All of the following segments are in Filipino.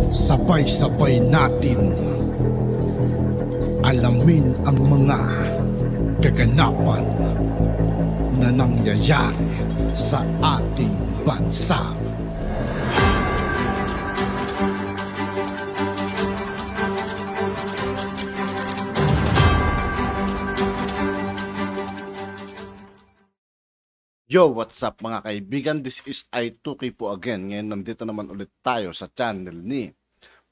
Sabay-sabay natin alamin ang mga kaganapan na nangyayari sa ating bansa. Yo, what's up mga kaibigan? This is I2K po again. Ngayon nandito naman ulit tayo sa channel ni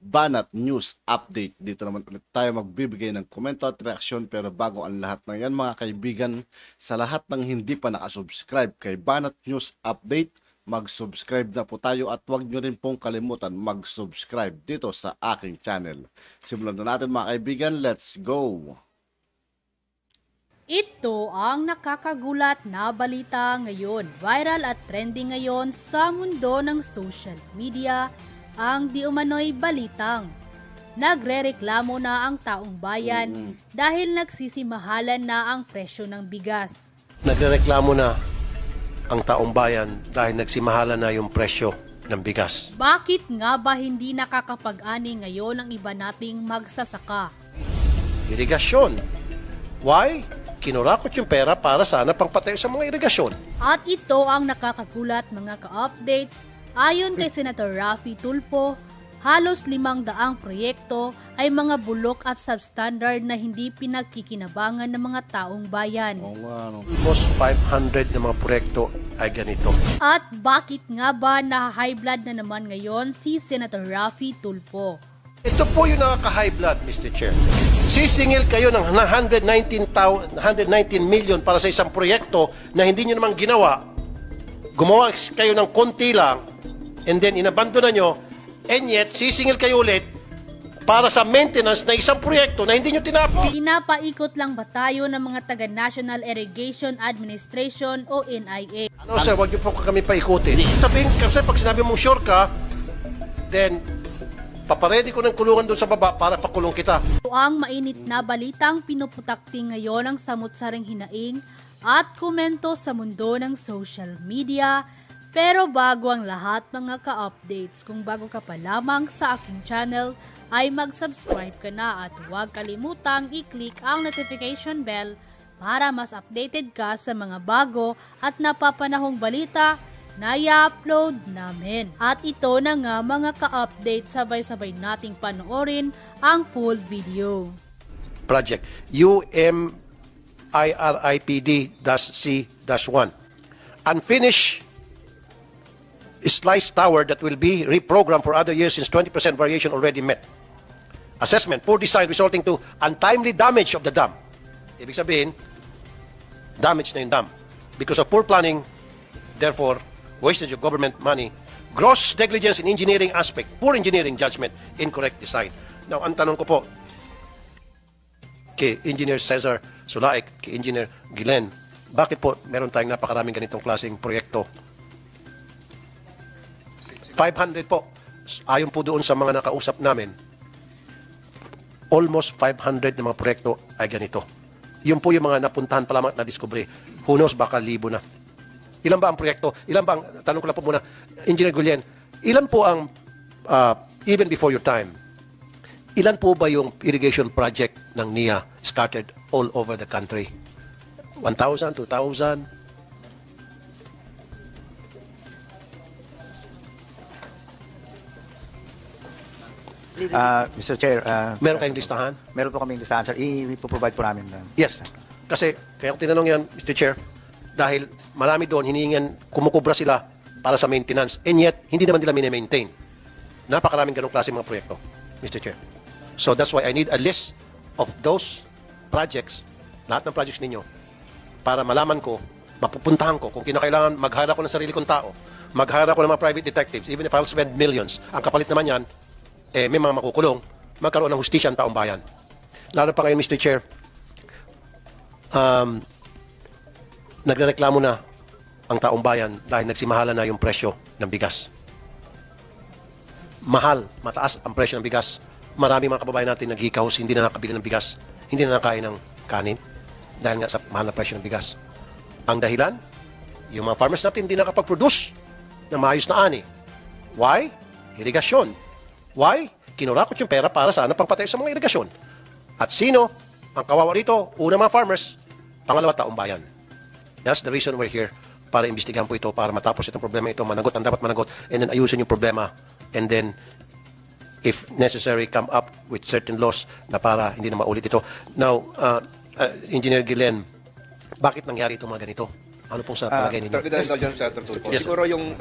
Banat News Update. Dito naman ulit tayo magbibigay ng komento at reaksyon. Pero bago ang lahat ng yan mga kaibigan, sa lahat ng hindi pa nakasubscribe kay Banat News Update, mag-subscribe na po tayo at huwag nyo rin pong kalimutan mag-subscribe dito sa aking channel. Simulan na natin mga kaibigan, let's go! Ito ang nakakagulat na balita ngayon. Viral at trending ngayon sa mundo ng social media ang di umano'y balitang nagrereklamo na ang taong bayan dahil nagsisimahalan na ang presyo ng bigas. Nagrereklamo na ang taong bayan dahil nagsimahalan na yung presyo ng bigas. Bakit nga ba hindi nakakapag-ani ngayon ang iba nating magsasaka? Irigasyon. Why? Kinurakot yung pera para sana pangpatayo sa mga irigasyon. At ito ang nakakagulat mga ka-updates. Ayon kay Senator Raffy Tulfo, halos 500 proyekto ay mga bulok at substandard na hindi pinagkikinabangan ng mga taong bayan. Almost 500 na mga proyekto ay ganito. At bakit nga ba na-high blood na naman ngayon si Senator Raffy Tulfo? Ito po yung nakaka-high blood, Mr. Chair. Sisingil kayo ng 119 million para sa isang proyekto na hindi nyo naman ginawa. Gumawa kayo ng konti lang and then inabandona nyo and yet sisingil kayo ulit para sa maintenance na isang proyekto na hindi nyo tinapos. Pinapaikot lang ba tayo ng mga taga-National Irrigation Administration o NIA? Ano sir, wag nyo po kami paikutin. Sabihin kasi pag sinabi mong sure ka, then paparedy ko ng kulungan doon sa baba para pakulong kita. Ito ang mainit na balitang pinuputakti ngayon ng samut-saring hinaing at komento sa mundo ng social media. Pero bago ang lahat mga ka-updates, kung bago ka pa lamang sa aking channel, ay mag-subscribe ka na at huwag kalimutang i-click ang notification bell para mas updated ka sa mga bago at napapanahong balita na i-upload namin. At ito na nga mga ka-update, sabay-sabay nating panoorin ang full video. Project UMIRIPD-C-1 Unfinished slice tower that will be reprogrammed for other years since 20% variation already met. Assessment, poor design resulting to untimely damage of the dam. Ibig sabihin, damage na yung dam. Because of poor planning, therefore, wastage of government money, gross negligence in engineering aspect, poor engineering judgment, incorrect design. Now, ang tanong ko po, kay Engineer Cesar Sulaik, kay Engineer Gilen, bakit po meron tayong napakaraming ganitong klaseng proyekto? 500 po. Ayon po doon sa mga nakausap namin, almost 500 na mga proyekto ay ganito. Yun po yung mga napuntahan pa lamang at na-discovery. Who knows, baka libo na. Ilan ba ang proyekto? Ilan ba ang, tanong ko lang po muna, Engineer Guillen, ilan po ang, even before your time, ilan po ba yung irrigation project ng NIA scattered all over the country? 1,000, 2,000? Mr. Chair, meron kayong listahan? Meron po kaming listahan, sir. I-provide po namin. Yes. Kasi, kaya ko tinanong yan, Mr. Chair, dahil marami doon, hinihingan, kumukubra sila para sa maintenance. And yet, hindi naman nila mini-maintain. Napakaraming ganong klase mga proyekto, Mr. Chair. So that's why I need a list of those projects, lahat ng projects ninyo, para malaman ko, mapupuntahan ko, kung kinakailangan, maghara ko ng sarili kong tao, maghara ko ng mga private detectives, even if I'll spend millions. Ang kapalit naman yan, may mga makukulong, magkaroon ng hustisya ang taong bayan. Lalo pa ngayon, Mr. Chair, nagrereklamo na ang taong bayan dahil nagsimahala na yung presyo ng bigas. Mahal, mataas ang presyo ng bigas. Marami mga kababayan natin naghihikahos, hindi na nakabili ng bigas, hindi na nakain ng kanin dahil nga sa mahal na presyo ng bigas. Ang dahilan, yung mga farmers natin hindi nakapag-produce ng maayos na ani. Why? Irigasyon. Why? Kinurakot yung pera para sana pangpatay sa mga irigasyon. At sino ang kawawa rito? Una, mga farmers. Pangalawa, taong bayan. That's the reason we're here, para imbestigahan po ito, para matapos itong problema ito, managot ang dapat managot, and then ayusin yung problema, and then if necessary, come up with certain laws na para hindi na maulit ito. Now, Engineer Guillen, bakit nangyari itong mga ganito? Ano pong sa palagay ninyo? With the indulgence, Senator Tulfo. Yes, Siguro yung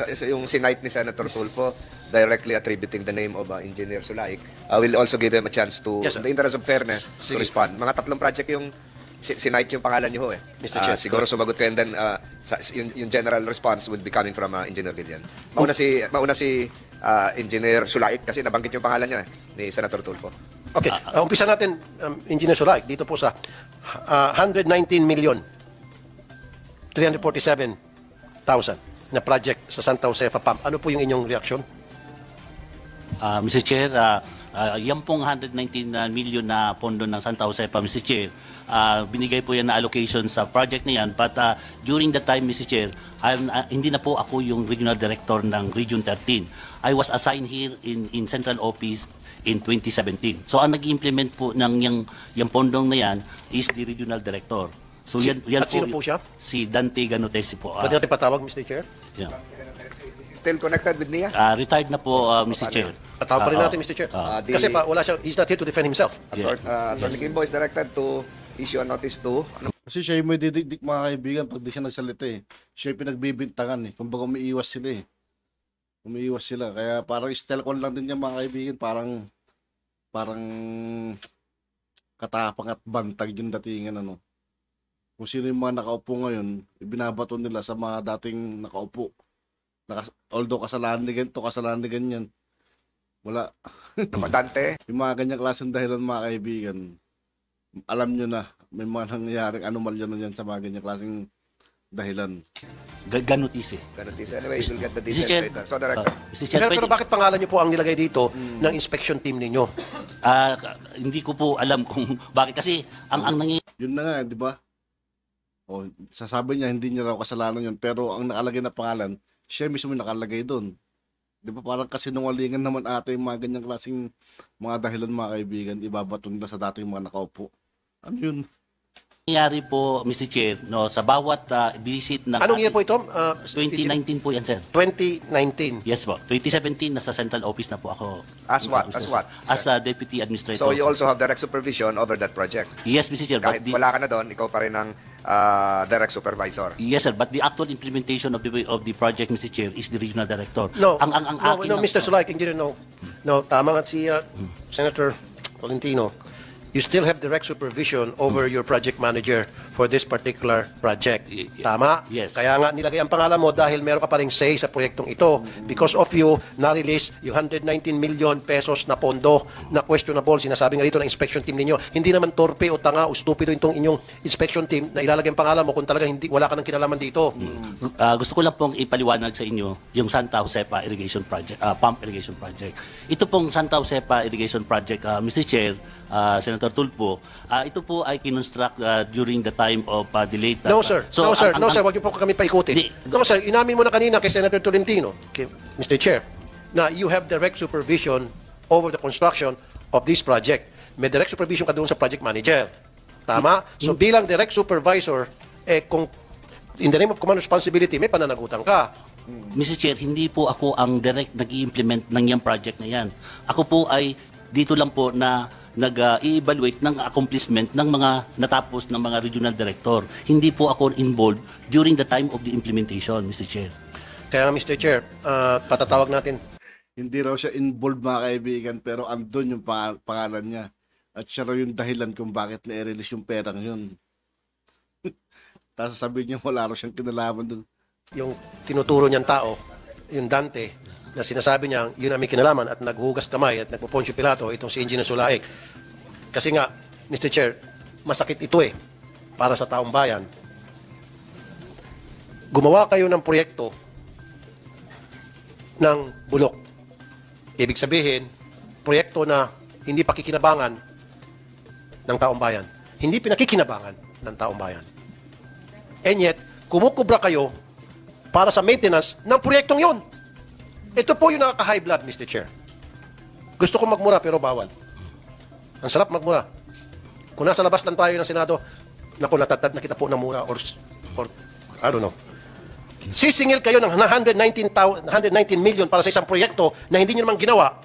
sinight ni Senator Tulfo, directly attributing the name of Engineer Sulaik, will also give him a chance to, Yes, sir. in the interest of fairness, to Sige. respond. Mga tatlong project yung sinight yung pangalan niyo ho eh. Mr. Chair, siguro sumagot kayo, and then yung general response would be coming from Engineer Guillen. Mauna si Engineer Sulaik kasi nabanggit yung pangalan niya ni Senator Tulfo. Okay, umpisa natin, Engineer Sulaik, dito po sa 119,347,000 na project sa Santa Josefa Pump. Ano po yung inyong reaksyon? Mr. Chair, yan pong 119 million na pondo ng Santa Josepa, Mr. Chair, binigay po yan na allocation sa project na yan. But during the time, Mr. Chair, hindi na po ako yung regional director ng Region 13. I was assigned here in Central Office in 2017. So ang nag-implement po ng yung pondong na yan is the regional director. So yan At sino po siya? Si Dante Ganotesi po. Pwede natin patawag, Mr. Chair? Yeah. Still connected with Nia? Retired na po, Mr. Chair. Patawag pa rin natin, Mr. Chair. Kasi wala siya, he's not here to defend himself. Attorney Gimbo is directed to issue a notice to Kasi siya yung may didikdik, mga kaibigan, pag di siya nagsalita eh. Siya yung pinagbibintangan eh. Kumbaga umiiwas sila eh. Umiiwas sila. Kaya parang stelcon lang din niya, mga kaibigan. Parang katapang at bantag yung datingan, ano. Kung sino yung mga nakaupo ngayon, ibinabato nila sa mga dating nakaupo. Although kasalanan ni ganito, kasalanan ni ganyan. Wala. Dante. Yung mga ganyang klaseng dahilan, mga kaibigan, alam nyo na, may mga nangyayaring anomalya na yan sa mga ganyang klaseng dahilan. Ganotisi. Anyway, you'll get the Mr. details Chair, later. So, Director. Mr. Chair, Pero bakit pangalan niyo po ang nilagay dito ng inspection team ninyo? hindi ko po alam kung bakit. Kasi ang nangyayari, Yun na nga, di ba? O, sasabi niya, hindi niya raw kasalanan yun. Pero ang nakalagay na pangalan, siya mismo yung nakalagay doon. Di ba parang kasinungalingan naman ate yung mga ganyang klaseng mga dahilan, mga kaibigan, ibabato nila sa dating mga nakaupo. Ano yun? po, Mr. Chair, no, sa bawat visit ng... Anong year po ito? 2019 po yan, sir. 2019. Yes po. 2017, nasa central office na po ako. As what? As what? As a deputy administrator. So, you also have direct supervision over that project. Yes, Mr. Chair. Kahit wala ka na doon, ikaw pa rin ang direct supervisor. Yes, sir. But the actual implementation of the project, Mr. Chair, is the regional director. No, Ang akin no, lang Mr. po- Sulaik, engineer, no. No, tama nga si Senator Tolentino. You still have direct supervision over your project manager for this particular project. Tama? Yes. Kaya nga nilagay ang pangalan mo dahil meron ka pa ring say sa proyektong ito. Because of you, na-release yung 119 million pesos na pondo na questionable. Sinasabi nga dito ng inspection team ninyo. Hindi naman torpe o tanga o stupido itong inyong inspection team na ilalagay ang pangalan mo kung talaga wala ka ng kinalaman dito. Gusto ko lang pong ipaliwanag sa inyo yung Santa Josepa Irrigation Project, pump irrigation project. Ito pong Santa Josepa Irrigation Project, Mr. Chair, Senator Tulfo, ito po ay kinonstruct during the time of the late... No, sir. So, no, sir. ang- No, ang- sir. Huwag niyo po kami paikutin. Hindi. No, sir. Inamin mo na kanina kay Senator Tolentino, kay Mr. Chair, na you have direct supervision over the construction of this project. May direct supervision ka doon sa project manager. Tama? So, bilang direct supervisor, kung in the name of command responsibility, may pananagutan ka. Mr. Chair, hindi po ako ang direct nag-i-implement ng yung project na yan. Ako po ay dito lang po na nag-i-evaluate ng accomplishment ng mga natapos ng mga regional director. Hindi po ako involved during the time of the implementation, Mr. Chair. Kaya nga, Mr. Chair, patatawag natin. Hindi raw siya involved, mga kaibigan, pero andun yung pangalan niya. At siya raw yung dahilan kung bakit na-release yung perang yun. Tapos sabihin niya wala raw siyang kinalaman dun. Yung tinuturo niyang tao, yung Dante, na sinasabi niya, yun ang may kinalaman at naghugas kamay at nagpo-Poncio Pilato, itong si Engineer Sulaik. Kasi nga, Mr. Chair, masakit ito para sa taong bayan. Gumawa kayo ng proyekto ng bulok. Ibig sabihin, proyekto na hindi pakikinabangan ng taong bayan. Hindi pinakikinabangan ng taong bayan. And yet, kumukubra kayo para sa maintenance ng proyektong yon. Ito po yung nakaka-high blood, Mr. Chair. Gusto ko magmura pero bawal. Ang sarap magmura. Kung nasa labas lang tayo ng Senado, naku, natatad na kita po ng mura or I don't know. Sisingil kayo ng 119 million para sa isang proyekto na hindi nyo naman ginawa.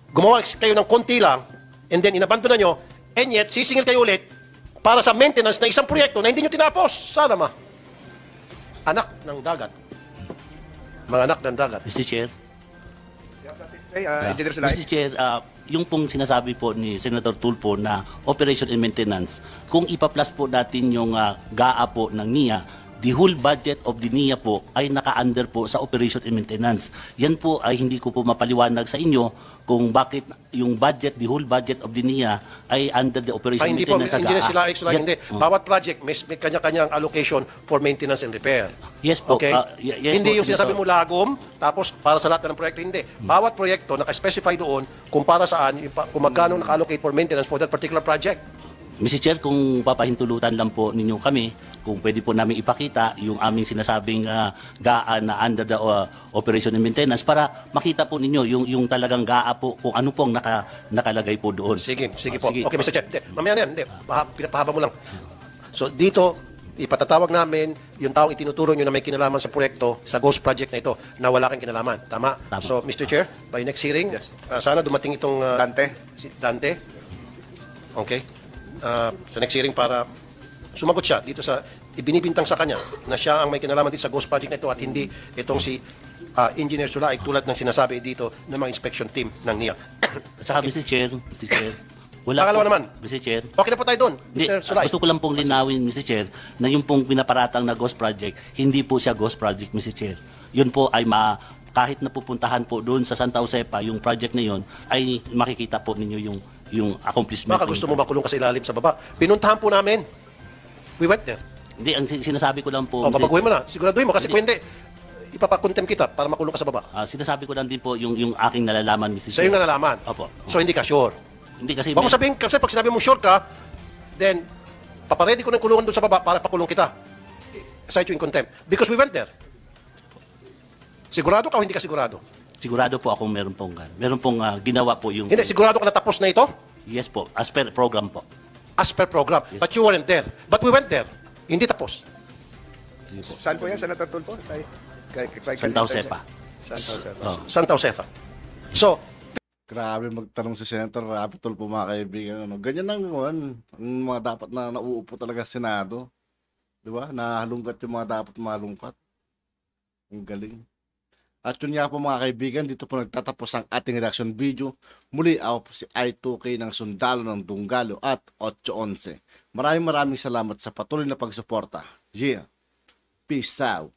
Gumawa kayo ng konti lang and then inabandona nyo and yet sisingil kayo ulit para sa maintenance ng isang proyekto na hindi nyo tinapos. Sana ma. Anak ng dagat. Mga anak ng dagat. Mr. Chair. Say, Engineer Sulay. Mr. Chair, yung pong sinasabi po ni Senator Tulfo na operation and maintenance, kung ipa-plus po natin yung GAA po ng NIA, the whole budget of the NIA po ay naka-under po sa operation and maintenance. Yan po ay hindi ko po mapaliwanag sa inyo kung bakit yung budget, the whole budget of the NIA ay under the operation and Hindi po, maintenance sa Engineer GAA. Sulay, hindi. Bawat project may kanya-kanyang allocation for maintenance and repair. Yes po. Okay? Yes Hindi po, yung sinasabi Senator. mo lagom, tapos para sa lahat ng proyekto, hindi. Bawat proyekto, naka-specify doon kung para saan, kung magkano naka-allocate for maintenance for that particular project. Mr. Chair, kung papahintulutan lang po ninyo kami, kung pwede po namin ipakita yung aming sinasabing GAA na under the operation and maintenance para makita po ninyo yung talagang GAA po kung ano pong nakalagay po doon. Sige po. Sige. Okay, Mr. Chair. Mamaya na yan. Hindi. Pinapahaba mo lang. So, dito, ipatatawag namin yung taong itinuturo nyo na may kinalaman sa proyekto, sa ghost project na ito, na wala kang kinalaman. Tama? Tama. So, Mr. Chair, by next hearing, Yes. sana dumating itong... Dante. Si Dante. Okay. Sa next hearing para sumagot siya dito sa ibinibintang sa kanya na siya ang may kinalaman dito sa ghost project na ito at hindi itong si Engineer Sulay tulad ng sinasabi dito ng mga inspection team ng NIA. At saka, Mr. Chair, wala Pangalawa po, naman. Mr. Chair, Okay na po tayo doon, Hindi, Mr. Sulay. gusto ko lang pong linawin, Mr. Chair, na yung pong pinaparatang na ghost project, hindi po siya ghost project, Mr. Chair. Yun po ay kahit napupuntahan po doon sa Santa Josepa, yung project na yun, ay makikita po ninyo yung accomplishment. Baka gusto mo makulong ka sa ilalim sa baba. Pinuntahan po namin. We went there. Hindi, ang sinasabi ko lang po... O, babaguhin mo na. Siguraduhin mo kasi kung hindi, ipapakontem kita para makulong ka sa baba. sinasabi ko lang din po yung aking nalalaman, Mr. Sa Chair. iyong nalalaman. Opo. So, hindi ka sure. Hindi kasi... Baka mo sabihin, kasi pag sinabi mo sure ka, then, paparedy ko ng kulungan doon sa baba para pakulong kita. Cite you in contempt. Because we went there. Sigurado ka o hindi ka sigurado? Sigurado po akong meron pong ginawa po yung... Hindi, sigurado ka na tapos na ito? Yes po, as per program po. As per program. But you weren't there. But we went there. Hindi tapos. Saan po yan, Senator Tulfo? Santa Josepa. Santa Josefa. So, Grabe magtanong si Senator Rafi Tulfo, mga kaibigan. Ganyan lang yun. Ang mga dapat na nauupo talaga sa Senado. Di ba? Nahalungkat yung mga dapat malungkat. Ang galing. At yun nga po mga kaibigan, dito po nagtatapos ang ating reaction video. Muli ako po si I2K ng Sundalo ng Dunggalo at 811. Maraming salamat sa patuloy na pagsuporta. Yeah. Peace out.